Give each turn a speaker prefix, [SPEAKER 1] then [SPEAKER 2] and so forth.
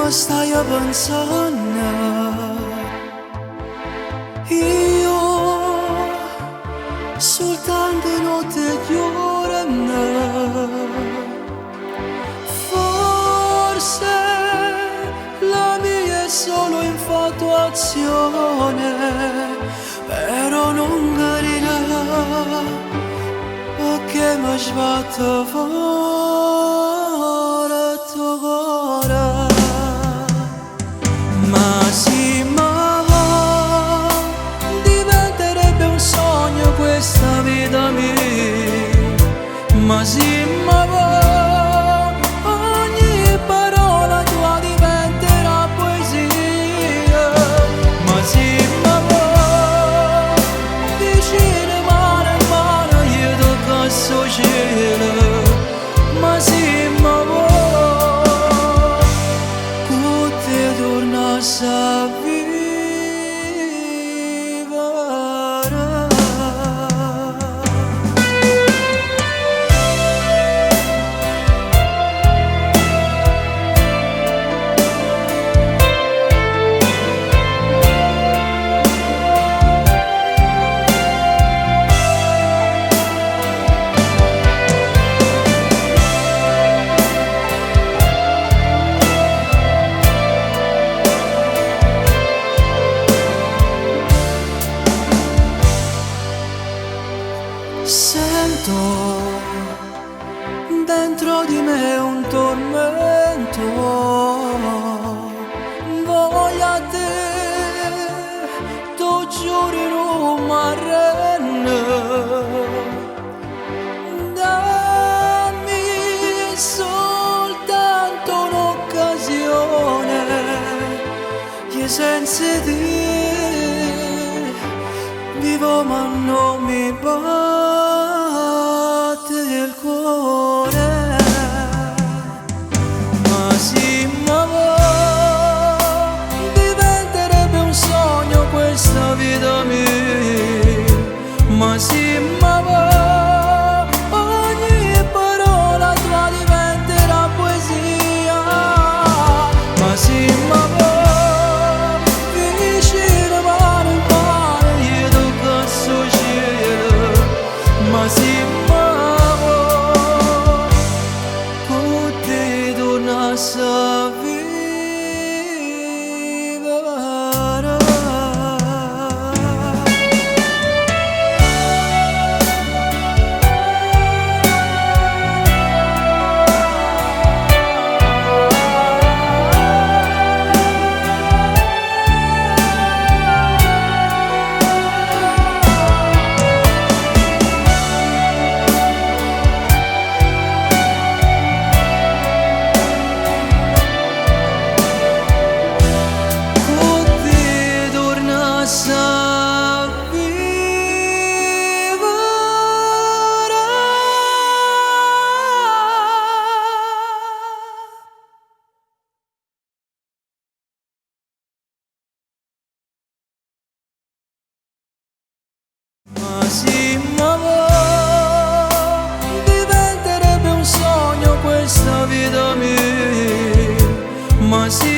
[SPEAKER 1] stai a pensare, io soltanto notte chiorando, forse la mia è solo infatuazione, però non carirà perché mi sbatte fuori il tuo cuore. Ma sì, ma va, diventerebbe un sogno questa vita mia. Ma sì, ma va, ogni parola tua diventerà poesia. Ma sì, ma va, vicino mano a mano io tocco il suo cielo. Ma sì, ma va, sa vivere. Sento dentro di me un tormento, voglio a te, tu giuri non mi arrendo. Dammi soltanto un'occasione, che senza te vivo ma non mi batte il cuore. Ma sì, ma va, diventerebbe un sogno questa vita mia. Ma sì, ma va, ogni parola tua diventerà poesia. Ma sì, ma va, ma sì, ma con te torna a vivere. Ma sì, ma va, diventerebbe un sogno questa vita mia. Ma sì,